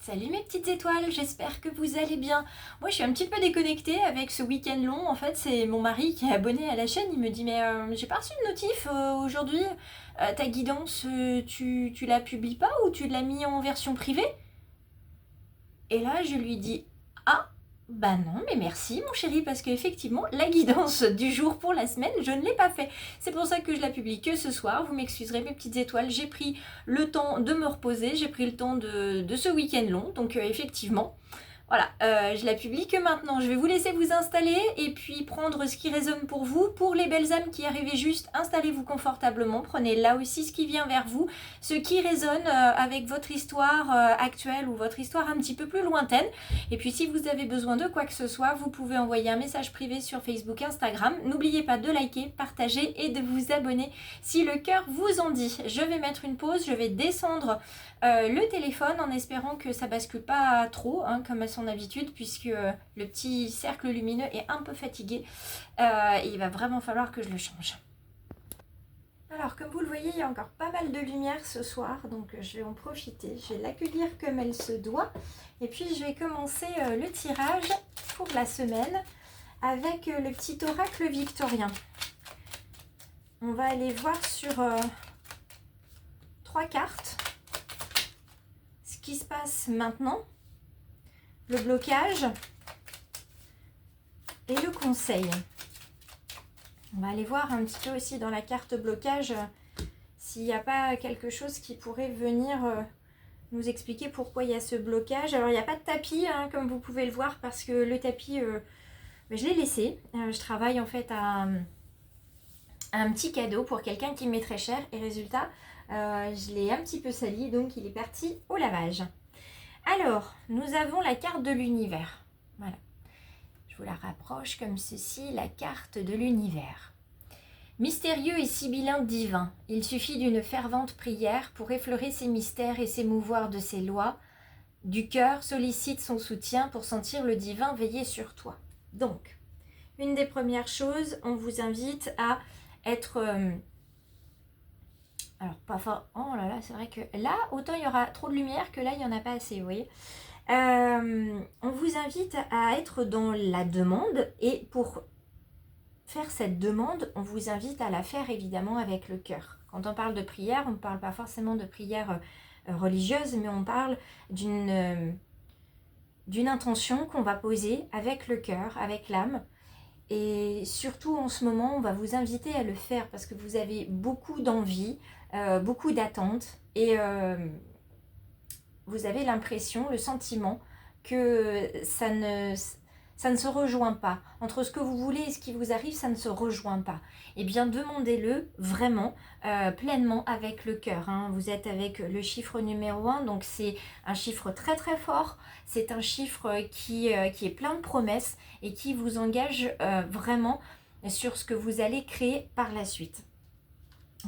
Salut mes petites étoiles, j'espère que vous allez bien. Moi je suis un petit peu déconnectée avec ce week-end long. En fait c'est mon mari qui est abonné à la chaîne. Il me dit mais j'ai pas reçu de notif aujourd'hui. Ta guidance tu la publies pas ou tu l'as mis en version privée? Et là je lui dis ah bah non mais merci mon chéri parce qu'effectivement la guidance du jour pour la semaine je ne l'ai pas fait. C'est pour ça que je la publie que ce soir. Vous m'excuserez mes petites étoiles, j'ai pris le temps de me reposer, j'ai pris le temps de ce week-end long. Donc effectivement voilà, je la publie que maintenant. Je vais vous laisser vous installer et puis prendre ce qui résonne pour vous. Pour les belles âmes qui arrivez juste, installez-vous confortablement. Prenez là aussi ce qui vient vers vous, ce qui résonne avec votre histoire actuelle ou votre histoire un petit peu plus lointaine. Et puis si vous avez besoin de quoi que ce soit, vous pouvez envoyer un message privé sur Facebook, Instagram. N'oubliez pas de liker, partager et de vous abonner si le cœur vous en dit. Je vais mettre une pause, je vais descendre le téléphone en espérant que ça bascule pas trop comme à son habitude puisque le petit cercle lumineux est un peu fatigué et il va vraiment falloir que je le change. Alors comme vous le voyez il y a encore pas mal de lumière ce soir donc je vais en profiter, je vais l'accueillir comme elle se doit et puis je vais commencer le tirage pour la semaine avec le petit oracle victorien. On va aller voir sur 3 cartes qui se passe maintenant, le blocage et le conseil. On va aller voir un petit peu aussi dans la carte blocage s'il n'y a pas quelque chose qui pourrait venir nous expliquer pourquoi il y a ce blocage. Alors il n'y a pas de tapis comme vous pouvez le voir parce que le tapis je l'ai laissé. Je travaille en fait à un petit cadeau pour quelqu'un qui m'est très cher et résultat je l'ai un petit peu sali donc il est parti au lavage. Alors nous avons la carte de l'univers, voilà, je vous la rapproche comme ceci, la carte de l'univers. Mystérieux et sibyllin divin, il suffit d'une fervente prière pour effleurer ses mystères et s'émouvoir de ses lois. Du cœur sollicite son soutien pour sentir le divin veiller sur toi. Donc une des premières choses, on vous invite à être alors pas fort. Oh là là, c'est vrai que là autant il y aura trop de lumière que là il n'y en a pas assez, vous voyez. On vous invite à être dans la demande et pour faire cette demande, on vous invite à la faire évidemment avec le cœur. Quand on parle de prière, on ne parle pas forcément de prière religieuse, mais on parle d'une intention qu'on va poser avec le cœur, avec l'âme. Et surtout en ce moment, on va vous inviter à le faire parce que vous avez beaucoup d'envie, beaucoup d'attentes et vous avez l'impression, le sentiment que ça ne se rejoint pas. Entre ce que vous voulez et ce qui vous arrive, ça ne se rejoint pas. Eh bien, demandez-le vraiment, pleinement avec le cœur. Vous êtes avec le chiffre numéro 1, donc c'est un chiffre très très fort. C'est un chiffre qui est plein de promesses et qui vous engage vraiment sur ce que vous allez créer par la suite.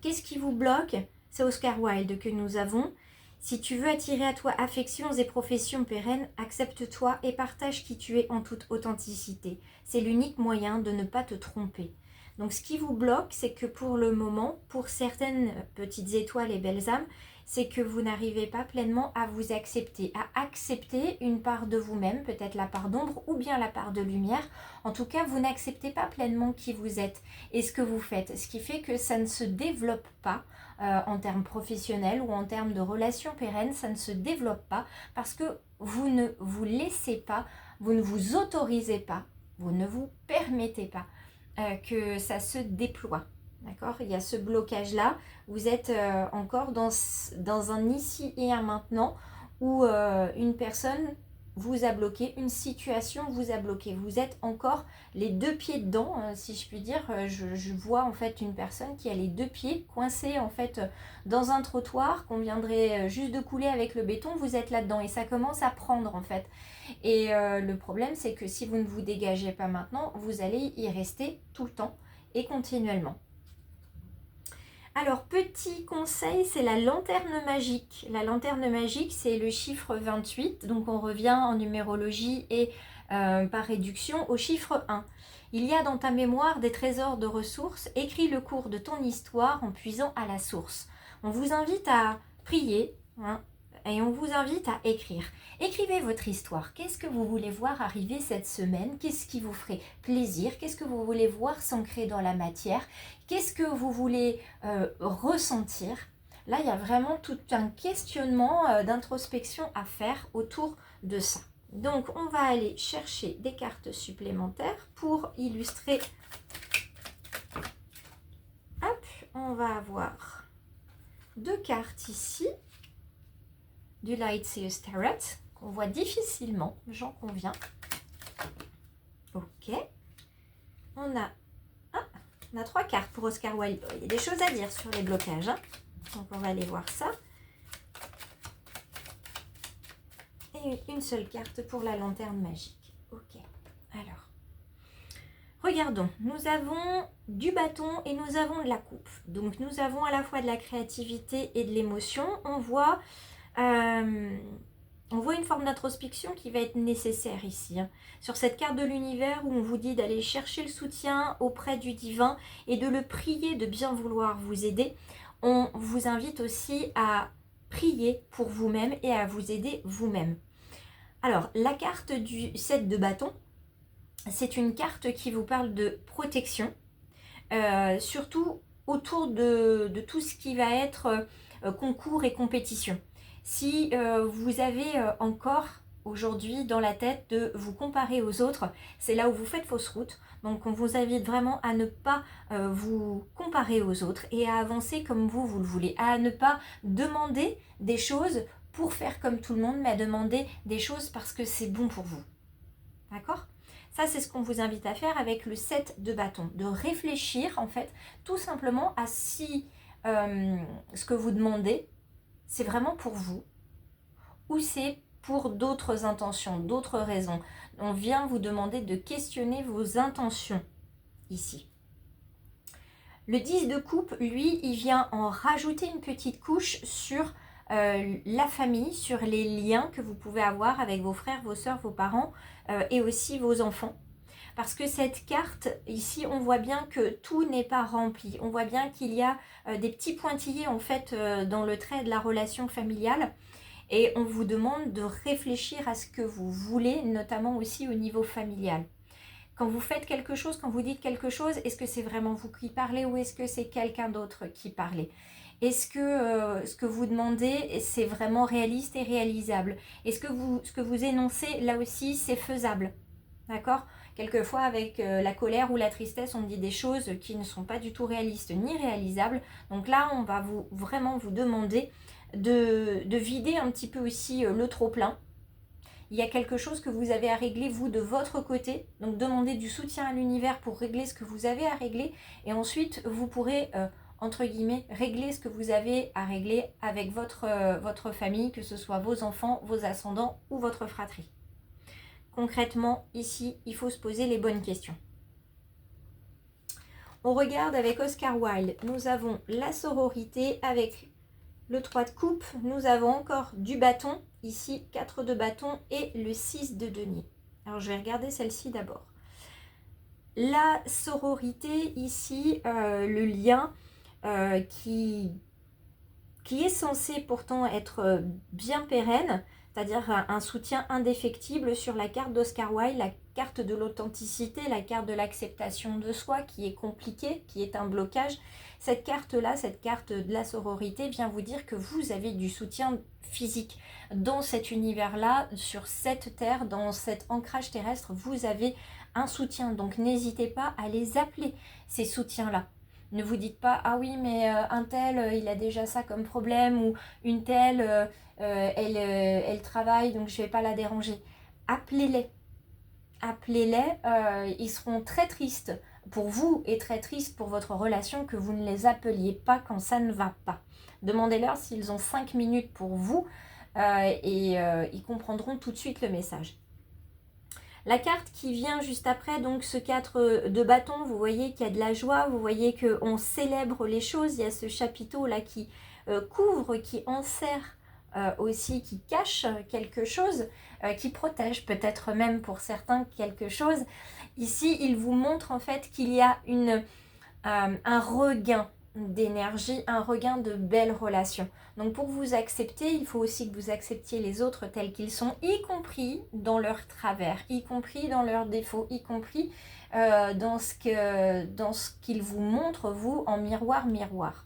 Qu'est-ce qui vous bloque? C'est Oscar Wilde que nous avons. Si tu veux attirer à toi affections et professions pérennes, accepte-toi et partage qui tu es en toute authenticité. C'est l'unique moyen de ne pas te tromper. Donc ce qui vous bloque, c'est que pour le moment, pour certaines petites étoiles et belles âmes, c'est que vous n'arrivez pas pleinement à vous accepter, à accepter une part de vous-même, peut-être la part d'ombre ou bien la part de lumière. En tout cas, vous n'acceptez pas pleinement qui vous êtes et ce que vous faites, ce qui fait que ça ne se développe pas en termes professionnels ou en termes de relations pérennes, ça ne se développe pas parce que vous ne vous laissez pas, vous ne vous autorisez pas, vous ne vous permettez pas que ça se déploie. D'accord? Il y a ce blocage-là. Vous êtes encore dans un ici et un maintenant où une personne vous a bloqué, une situation vous a bloqué. Vous êtes encore les deux pieds dedans, si je puis dire. Je vois en fait une personne qui a les deux pieds coincés en fait dans un trottoir qu'on viendrait juste de couler avec le béton. Vous êtes là-dedans et ça commence à prendre en fait. Et le problème, c'est que si vous ne vous dégagez pas maintenant, vous allez y rester tout le temps et continuellement. Alors, petit conseil, c'est la lanterne magique. La lanterne magique, c'est le chiffre 28. Donc, on revient en numérologie et par réduction au chiffre 1. Il y a dans ta mémoire des trésors de ressources. Écris le cours de ton histoire en puisant à la source. On vous invite à prier, et on vous invite à écrire. Écrivez votre histoire. Qu'est-ce que vous voulez voir arriver cette semaine? Qu'est-ce qui vous ferait plaisir? Qu'est-ce que vous voulez voir s'ancrer dans la matière? Qu'est-ce que vous voulez ressentir? Là, il y a vraiment tout un questionnement d'introspection à faire autour de ça. Donc, on va aller chercher des cartes supplémentaires pour illustrer. Hop, on va avoir 2 cartes ici, du Light Seer's Tarot, qu'on voit difficilement, j'en conviens. Ok. On a 3 cartes pour Oscar Wilde. Il y a des choses à dire sur les blocages, hein. Donc, on va aller voir ça. Et une seule carte pour la lanterne magique. Ok. Alors, regardons. Nous avons du bâton et nous avons de la coupe. Donc, nous avons à la fois de la créativité et de l'émotion. On voit une forme d'introspection qui va être nécessaire ici, hein. Sur cette carte de l'univers où on vous dit d'aller chercher le soutien auprès du divin et de le prier de bien vouloir vous aider, on vous invite aussi à prier pour vous-même et à vous aider vous-même. Alors, la carte du 7 de bâton, c'est une carte qui vous parle de protection, surtout autour de tout ce qui va être concours et compétition. Si vous avez encore aujourd'hui dans la tête de vous comparer aux autres, c'est là où vous faites fausse route. Donc on vous invite vraiment à ne pas vous comparer aux autres et à avancer comme vous le voulez, à ne pas demander des choses pour faire comme tout le monde, mais à demander des choses parce que c'est bon pour vous. D'accord ? Ça, c'est ce qu'on vous invite à faire avec le 7 de bâton, de réfléchir en fait tout simplement à si ce que vous demandez, c'est vraiment pour vous ou c'est pour d'autres intentions, d'autres raisons. On vient vous demander de questionner vos intentions ici. Le 10 de coupe, lui, il vient en rajouter une petite couche sur la famille, sur les liens que vous pouvez avoir avec vos frères, vos sœurs, vos parents et aussi vos enfants. Parce que cette carte, ici, on voit bien que tout n'est pas rempli. On voit bien qu'il y a des petits pointillés, en fait, dans le trait de la relation familiale. Et on vous demande de réfléchir à ce que vous voulez, notamment aussi au niveau familial. Quand vous faites quelque chose, quand vous dites quelque chose, est-ce que c'est vraiment vous qui parlez ou est-ce que c'est quelqu'un d'autre qui parle? Est-ce que ce que vous demandez, c'est vraiment réaliste et réalisable? Est-ce que ce que vous énoncez, là aussi, c'est faisable? D'accord? Quelquefois, avec la colère ou la tristesse, on dit des choses qui ne sont pas du tout réalistes ni réalisables. Donc là, on va vraiment vous demander de vider un petit peu aussi le trop-plein. Il y a quelque chose que vous avez à régler, vous, de votre côté. Donc, demandez du soutien à l'univers pour régler ce que vous avez à régler. Et ensuite, vous pourrez, entre guillemets, régler ce que vous avez à régler avec votre famille, que ce soit vos enfants, vos ascendants ou votre fratrie. Concrètement, ici, il faut se poser les bonnes questions. On regarde avec Oscar Wilde. Nous avons la sororité avec le 3 de coupe. Nous avons encore du bâton. Ici, 4 de bâton et le 6 de denier. Alors, je vais regarder celle-ci d'abord. La sororité, ici, le lien qui est censé pourtant être bien pérenne, c'est-à-dire un soutien indéfectible sur la carte d'Oscar Wilde, la carte de l'authenticité, la carte de l'acceptation de soi qui est compliquée, qui est un blocage. Cette carte-là, cette carte de la sororité vient vous dire que vous avez du soutien physique. Dans cet univers-là, sur cette terre, dans cet ancrage terrestre, vous avez un soutien. Donc n'hésitez pas à les appeler, ces soutiens-là. Ne vous dites pas, ah oui, mais un tel, il a déjà ça comme problème, ou une telle, elle travaille, donc je ne vais pas la déranger. Appelez-les. Appelez-les, ils seront très tristes pour vous et très tristes pour votre relation que vous ne les appeliez pas quand ça ne va pas. Demandez-leur s'ils ont 5 minutes pour vous et ils comprendront tout de suite le message. La carte qui vient juste après, donc ce 4 de bâton, vous voyez qu'il y a de la joie, vous voyez qu'on célèbre les choses, il y a ce chapiteau là qui couvre, qui enserre aussi, qui cache quelque chose, qui protège peut-être même pour certains quelque chose. Ici, il vous montre en fait qu'il y a un regain d'énergie, un regain de belles relations. Donc pour vous accepter, il faut aussi que vous acceptiez les autres tels qu'ils sont, y compris dans leurs travers, y compris dans leurs défauts, y compris dans ce qu'ils vous montrent, vous, en miroir.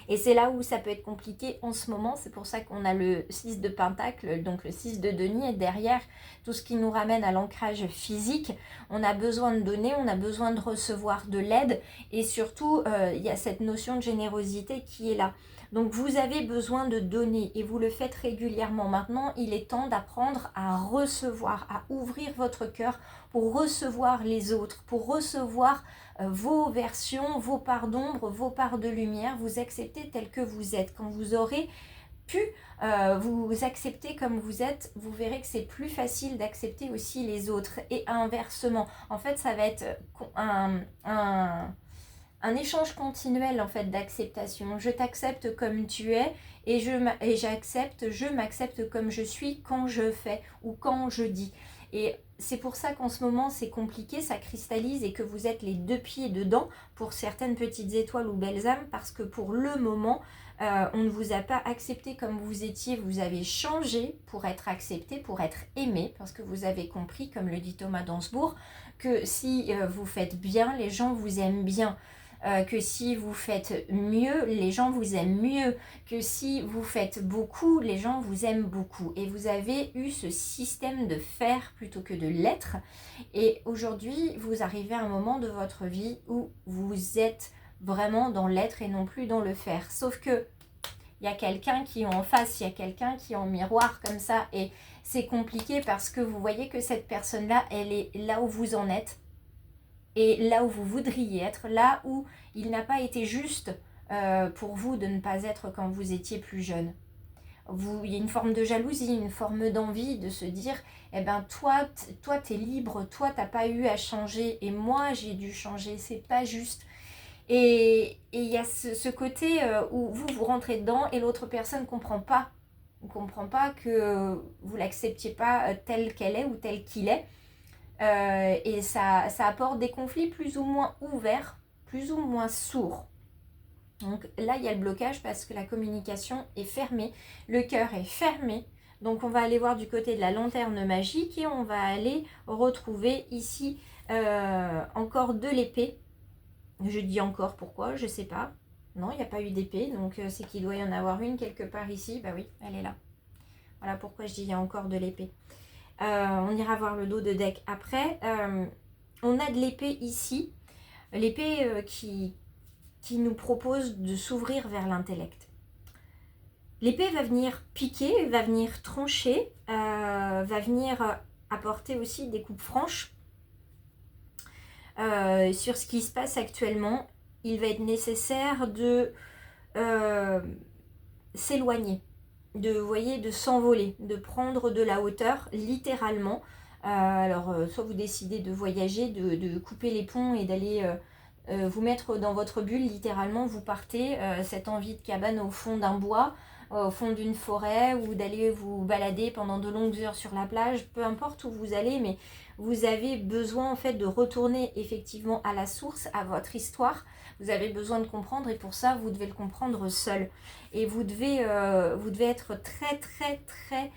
Et c'est là où ça peut être compliqué en ce moment, c'est pour ça qu'on a le 6 de Pentacle, donc le 6 de denier, et derrière tout ce qui nous ramène à l'ancrage physique, on a besoin de donner, on a besoin de recevoir de l'aide, et surtout il y a cette notion de générosité qui est là. Donc vous avez besoin de donner et vous le faites régulièrement. Maintenant, il est temps d'apprendre à recevoir, à ouvrir votre cœur pour recevoir les autres, pour recevoir vos versions, vos parts d'ombre, vos parts de lumière, vous acceptez tel que vous êtes. Quand vous aurez pu vous accepter comme vous êtes, vous verrez que c'est plus facile d'accepter aussi les autres. Et inversement, en fait, ça va être un échange continuel en fait d'acceptation. Je t'accepte comme tu es et je m'accepte comme je suis quand je fais ou quand je dis. Et c'est pour ça qu'en ce moment c'est compliqué, ça cristallise et que vous êtes les deux pieds dedans pour certaines petites étoiles ou belles âmes, parce que pour le moment on ne vous a pas accepté comme vous étiez, vous avez changé pour être accepté, pour être aimé, parce que vous avez compris, comme le dit Thomas Dansbourg, que si vous faites bien, les gens vous aiment bien. Que si vous faites mieux, les gens vous aiment mieux, que si vous faites beaucoup, les gens vous aiment beaucoup. Et vous avez eu ce système de faire plutôt que de l'être. Et aujourd'hui, vous arrivez à un moment de votre vie où vous êtes vraiment dans l'être et non plus dans le faire. Sauf que il y a quelqu'un qui est en face, il y a quelqu'un qui est en miroir comme ça. Et c'est compliqué parce que vous voyez que cette personne-là, elle est là où vous en êtes. Et là où vous voudriez être, là où il n'a pas été juste pour vous de ne pas être quand vous étiez plus jeune. Il y a une forme de jalousie, une forme d'envie de se dire, eh ben toi t'es libre, toi t'as pas eu à changer et moi j'ai dû changer, c'est pas juste. Et il y a ce côté où vous rentrez dedans et l'autre personne ne comprend pas que vous l'acceptiez pas telle qu'elle est ou tel qu'il est. Et ça apporte des conflits plus ou moins ouverts, plus ou moins sourds. Donc là, il y a le blocage parce que la communication est fermée, le cœur est fermé. Donc on va aller voir du côté de la lanterne magique et on va aller retrouver ici encore de l'épée. Je dis encore pourquoi, je ne sais pas. Non, il n'y a pas eu d'épée, donc c'est qu'il doit y en avoir une quelque part ici. Bah oui, elle est là. Voilà pourquoi je dis il y a encore de l'épée. On ira voir le dos de deck après. On a de l'épée ici. L'épée qui nous propose de s'ouvrir vers l'intellect. L'épée va venir piquer, va venir trancher, va venir apporter aussi des coupes franches sur ce qui se passe actuellement. Il va être nécessaire de s'éloigner, de s'envoler, de prendre de la hauteur, littéralement. Soit vous décidez de voyager, de couper les ponts et d'aller vous mettre dans votre bulle, littéralement, vous partez, cette envie de cabane au fond d'un bois, au fond d'une forêt, ou d'aller vous balader pendant de longues heures sur la plage, peu importe où vous allez, mais vous avez besoin en fait de retourner effectivement à la source, à votre histoire. Vous avez besoin de comprendre et pour ça, vous devez le comprendre seul. Et vous devez être très, très, très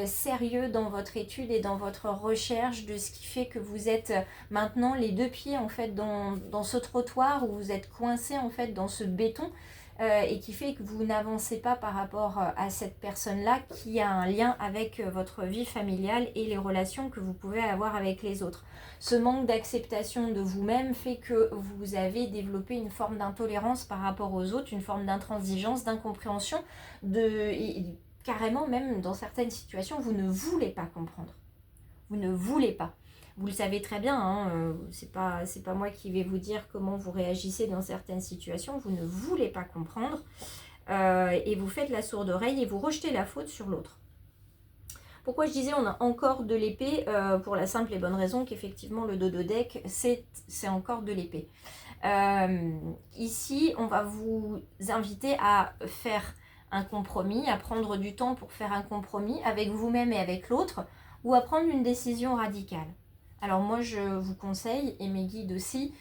sérieux dans votre étude et dans votre recherche de ce qui fait que vous êtes maintenant les deux pieds en fait dans ce trottoir où vous êtes coincé en fait dans ce béton et qui fait que vous n'avancez pas par rapport à cette personne-là qui a un lien avec votre vie familiale et les relations que vous pouvez avoir avec les autres. Ce manque d'acceptation de vous-même fait que vous avez développé une forme d'intolérance par rapport aux autres, une forme d'intransigeance, d'incompréhension, carrément même dans certaines situations, vous ne voulez pas comprendre. Vous ne voulez pas. Vous le savez très bien, hein, c'est pas moi qui vais vous dire comment vous réagissez dans certaines situations. Vous ne voulez pas comprendre et vous faites la sourde oreille et vous rejetez la faute sur l'autre. Pourquoi je disais on a encore de l'épée pour la simple et bonne raison qu'effectivement le dodo deck c'est encore de l'épée. Ici, on va vous inviter à faire un compromis, à prendre du temps pour faire un compromis avec vous-même et avec l'autre, ou à prendre une décision radicale. Alors moi je vous conseille, et mes guides aussi,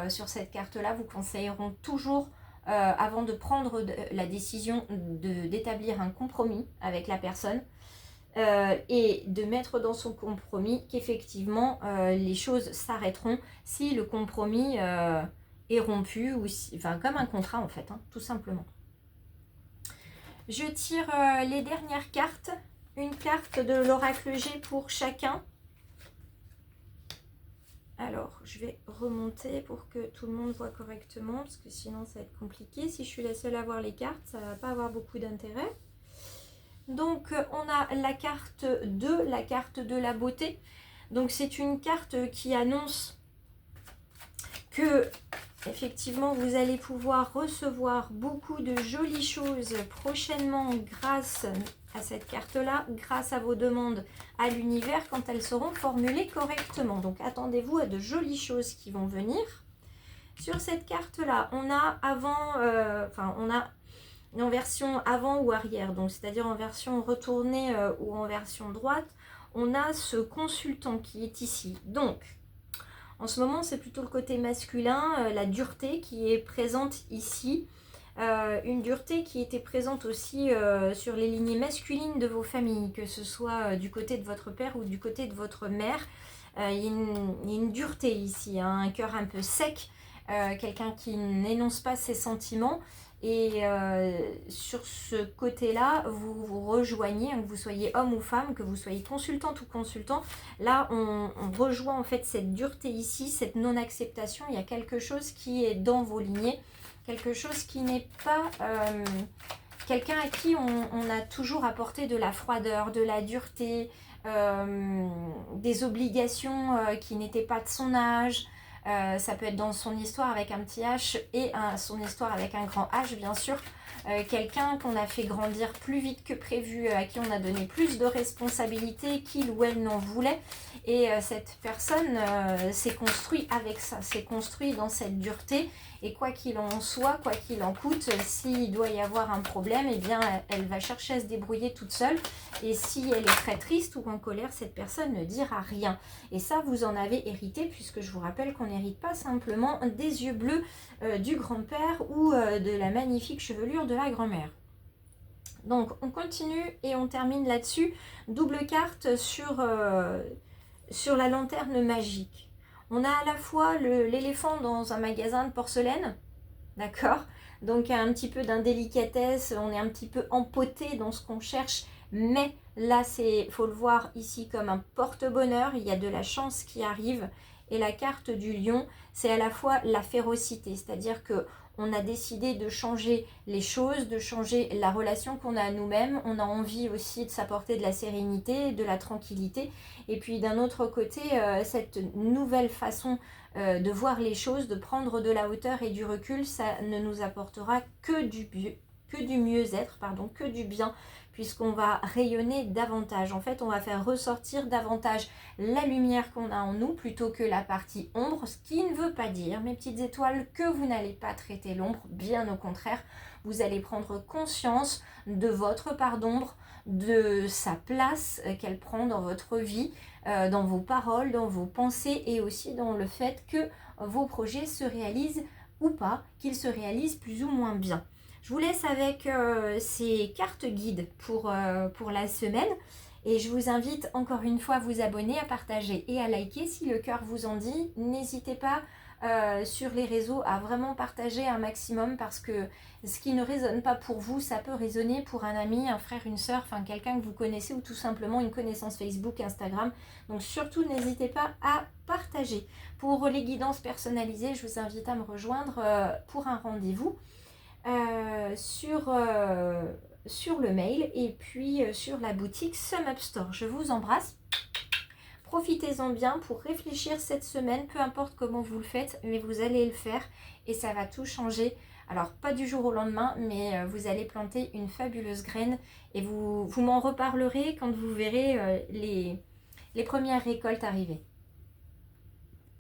sur cette carte-là vous conseilleront toujours, avant de prendre la décision d'établir un compromis avec la personne, et de mettre dans son compromis qu'effectivement les choses s'arrêteront si le compromis est rompu, ou si, enfin comme un contrat en fait, hein, tout simplement. Je tire les dernières cartes, une carte de l'oracle G pour chacun. Alors, je vais remonter pour que tout le monde voit correctement, parce que sinon ça va être compliqué. Si je suis la seule à voir les cartes, ça ne va pas avoir beaucoup d'intérêt. Donc, on a la carte 2, la carte de la beauté. Donc, c'est une carte qui annonce que, effectivement, vous allez pouvoir recevoir beaucoup de jolies choses prochainement grâce à cette carte-là, grâce à vos demandes à l'univers quand elles seront formulées correctement. Donc, attendez-vous à de jolies choses qui vont venir. Sur cette carte-là, on a on a en version avant ou arrière, donc c'est-à-dire en version retournée ou en version droite, on a ce consultant qui est ici. Donc, en ce moment, c'est plutôt le côté masculin, la dureté qui est présente ici. Une dureté qui était présente aussi sur les lignées masculines de vos familles, que ce soit du côté de votre père ou du côté de votre mère. Il y a une dureté ici, hein, un cœur un peu sec, quelqu'un qui n'énonce pas ses sentiments. Et sur ce côté-là, vous vous rejoignez, hein, que vous soyez homme ou femme, que vous soyez consultante ou consultant. Là, on rejoint en fait cette dureté ici, cette non-acceptation. Il y a quelque chose qui est dans vos lignées, quelque chose qui n'est pas quelqu'un à qui on a toujours apporté de la froideur, de la dureté, des obligations qui n'étaient pas de son âge. Ça peut être dans son histoire avec un petit H et son histoire avec un grand H, bien sûr. Quelqu'un qu'on a fait grandir plus vite que prévu, à qui on a donné plus de responsabilités qu'il ou elle n'en voulait. Et cette personne s'est construit avec ça, s'est construit dans cette dureté. Et quoi qu'il en soit, quoi qu'il en coûte, s'il doit y avoir un problème, eh bien, elle va chercher à se débrouiller toute seule. Et si elle est très triste ou en colère, cette personne ne dira rien. Et ça, vous en avez hérité, puisque je vous rappelle qu'on n'hérite pas simplement des yeux bleus du grand-père ou de la magnifique chevelure de la grand-mère. Donc, on continue et on termine là-dessus. Double carte sur la lanterne magique. On a à la fois l'éléphant dans un magasin de porcelaine, d'accord? Donc un petit peu d'indélicatesse, on est un petit peu empoté dans ce qu'on cherche, mais là, faut le voir ici comme un porte-bonheur, il y a de la chance qui arrive. Et la carte du lion, c'est à la fois la férocité, c'est-à-dire que on a décidé de changer les choses, de changer la relation qu'on a à nous-mêmes. On a envie aussi de s'apporter de la sérénité, de la tranquillité. Et puis d'un autre côté, cette nouvelle façon de voir les choses, de prendre de la hauteur et du recul, ça ne nous apportera que du mieux-être, que du bien, puisqu'on va rayonner davantage. En fait, on va faire ressortir davantage la lumière qu'on a en nous plutôt que la partie ombre, ce qui ne veut pas dire, mes petites étoiles, que vous n'allez pas traiter l'ombre. Bien au contraire, vous allez prendre conscience de votre part d'ombre, de sa place qu'elle prend dans votre vie, dans vos paroles, dans vos pensées et aussi dans le fait que vos projets se réalisent ou pas, qu'ils se réalisent plus ou moins bien. Je vous laisse avec ces cartes guides pour la semaine. Et je vous invite encore une fois à vous abonner, à partager et à liker si le cœur vous en dit. N'hésitez pas sur les réseaux à vraiment partager un maximum, parce que ce qui ne résonne pas pour vous, ça peut résonner pour un ami, un frère, une soeur, enfin quelqu'un que vous connaissez ou tout simplement une connaissance Facebook, Instagram. Donc surtout, n'hésitez pas à partager. Pour les guidances personnalisées, je vous invite à me rejoindre pour un rendez-vous sur le mail et puis sur la boutique SumUp Store. Je vous embrasse. Profitez-en bien pour réfléchir cette semaine, peu importe comment vous le faites, mais vous allez le faire et ça va tout changer. Alors, pas du jour au lendemain, mais vous allez planter une fabuleuse graine et vous m'en reparlerez quand vous verrez les premières récoltes arriver.